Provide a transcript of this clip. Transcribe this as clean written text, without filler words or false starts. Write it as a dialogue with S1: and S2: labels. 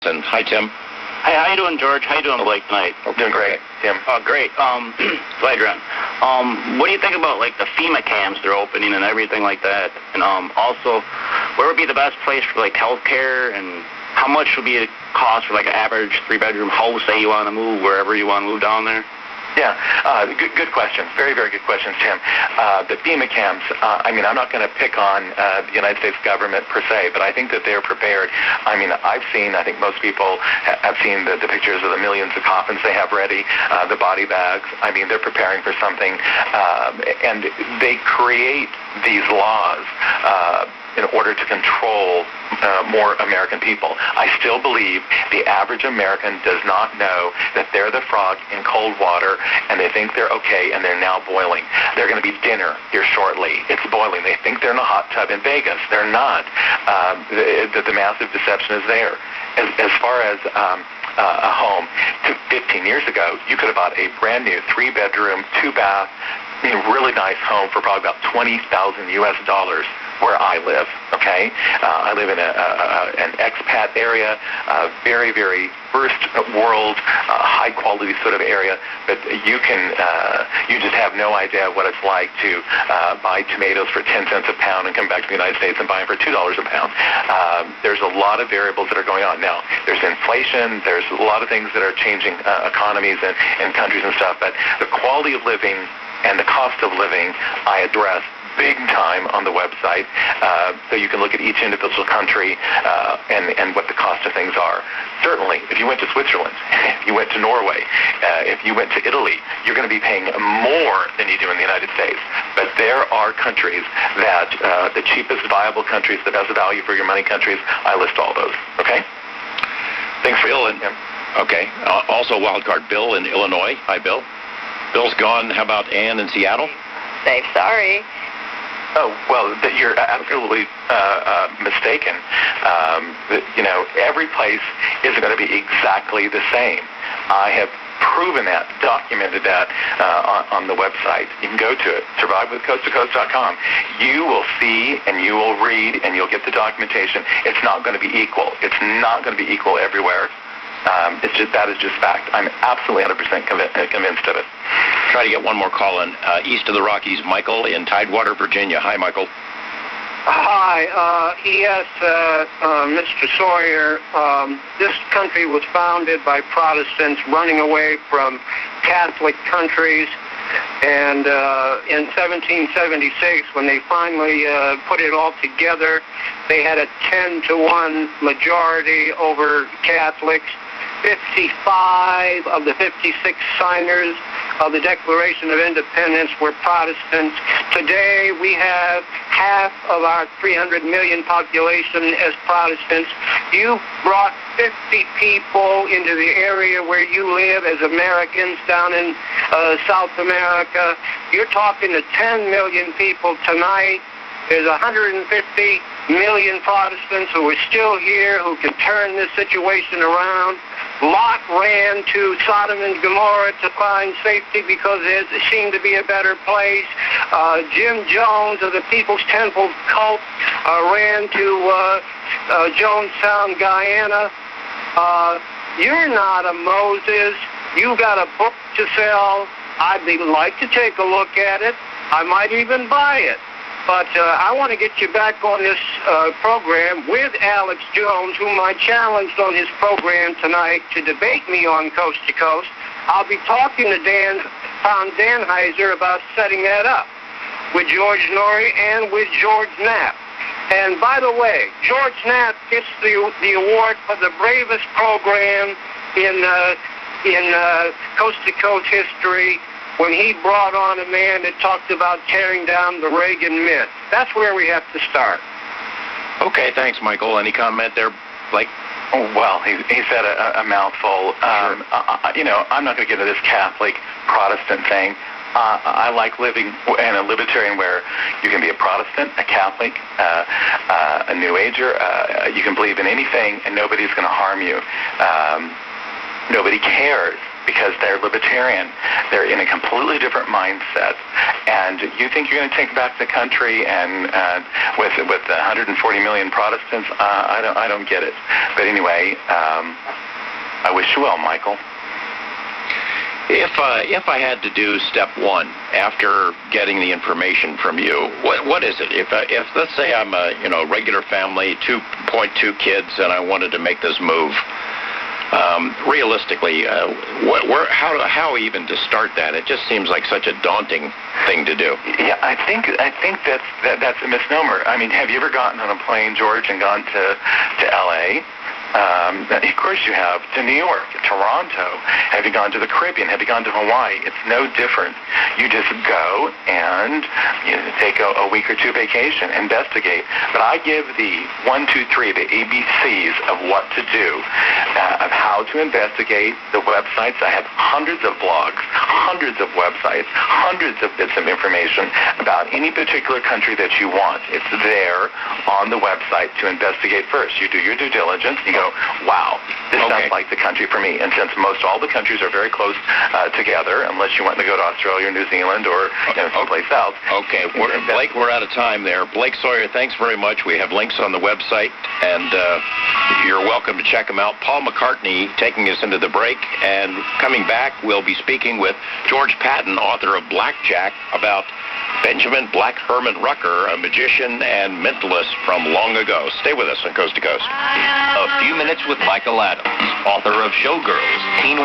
S1: And hi, Tim.
S2: Hey, how you doing, George? How you doing, Blake, tonight?
S3: Doing great, Tim.
S2: Oh, great. Glad you're on. What do you think about, like, the FEMA camps they're opening and everything like that? And also, where would be the best place for, like, health care? And how much would be the cost for, like, an average three-bedroom house, say you want to move wherever you want to move down there?
S3: Yeah, good questions. Very, very good questions, Tim. The FEMA camps, I'm not going to pick on the United States government per se, but I think that they're prepared. I think most people have seen the pictures of the millions of coffins they have ready, the body bags. They're preparing for something, and they create these laws in order to control more American people. I still believe the average American does not know that they're the frog in cold water, and they think they're okay, and they're now boiling. They're going to be dinner here shortly. It's boiling. They think they're in a hot tub in Vegas. They're not. The massive deception is there. As far as a home, 15 years ago, you could have bought a brand new 3-bedroom, 2-bath, really nice home for probably about $20,000 US where I live. Okay, I live in an expat area, very, very first world, high quality sort of area. But you just have no idea what it's like to buy tomatoes for 10 cents a pound and come back to the United States and buy them for $2 a pound. There's a lot of variables that are going on now. There's inflation. There's a lot of things that are changing economies and countries and stuff. But the quality of living and the cost of living I address big time on the website, so you can look at each individual country and what the cost of things are. Certainly, if you went to Switzerland, if you went to Norway, if you went to Italy, you're going to be paying more than you do in the United States. But there are countries that the cheapest viable countries, the best value for your money countries, I list all those. Okay? Thanks for Illinois.
S1: Okay. Also, wildcard Bill in Illinois. Hi, Bill. Bill's gone. How about Ann in Seattle?
S4: Safe, sorry.
S3: Oh, well, you're absolutely mistaken. Every place isn't going to be exactly the same. I have proven that, documented that on the website. You can go to it, survivewithcoasttocoast.com. You will see and you will read and you'll get the documentation. It's not going to be equal. It's not going to be equal everywhere. That is just fact. I'm absolutely 100% convinced of it.
S1: Try to get one more call in. East of the Rockies, Michael in Tidewater, Virginia. Hi, Michael.
S5: Hi. Yes, Mr. Sawyer. This country was founded by Protestants running away from Catholic countries. And in 1776, when they finally put it all together, they had a 10-to-1 majority over Catholics. 55 of the 56 signers of the Declaration of Independence were Protestants. Today, we have half of our 300 million population as Protestants. You brought 50 people into the area where you live as Americans down in South America. You're talking to 10 million people tonight. There's 150 million Protestants who are still here, who can turn this situation around. Lot ran to Sodom and Gomorrah to find safety because it seemed to be a better place. Jim Jones of the People's Temple cult ran to Jonestown, Guyana. You're not a Moses. You got a book to sell. I'd like to take a look at it. I might even buy it. But I want to get you back on this program with Alex Jones, whom I challenged on his program tonight to debate me on Coast to Coast. I'll be talking to Tom Danheiser about setting that up with George Norrie and with George Knapp. And by the way, George Knapp gets the award for the bravest program in Coast to Coast history, when he brought on a man that talked about tearing down the Reagan myth. That's where we have to start.
S1: Okay, thanks, Michael. Any comment there, Blake?
S3: Oh, well, he said a mouthful.
S1: Sure.
S3: I'm not going to get into this Catholic Protestant thing. I like living in a libertarian where you can be a Protestant, a Catholic, a New Ager. You can believe in anything, and nobody's going to harm you. Nobody cares because they're libertarian. They're in a completely different mindset. And you think you're going to take back the country and with 140 million Protestants? I don't get it. But anyway, I wish you well, Michael.
S1: If I had to do step one after getting the information from you, what is it? If let's say I'm a regular family, 2.2 kids, and I wanted to make this move, realistically, how even to start that? It just seems like such a daunting thing to do.
S3: Yeah, I think that's a misnomer. I mean, have you ever gotten on a plane, George, and gone to L.A.? Of course you have. To New York, Toronto. Have you gone to the Caribbean? Have you gone to Hawaii? It's no different. You just go and take a week or two vacation, investigate. But I give the 1, 2, 3, the ABCs of what to do, of how to investigate the websites. I have hundreds of blogs, hundreds of websites, hundreds of bits of information about any particular country that you want. It's there on the website to investigate first. You do your due diligence. You go, wow, this sounds like the country for me. And since most all the countries are very close together, unless you want to go to Australia or New Zealand or someplace else.
S1: Okay, Blake, we're out of time there. Blake Sawyer, thanks very much. We have links on the website, and you're welcome to check them out. Paul McCartney taking us into the break, and coming back, we'll be speaking with George Patton, author of Blackjack, about Benjamin Black Herman Rucker, a magician and mentalist from long ago. Stay with us on Coast to Coast.
S4: A Few Minutes with Michael Adams, author of Showgirls, Teen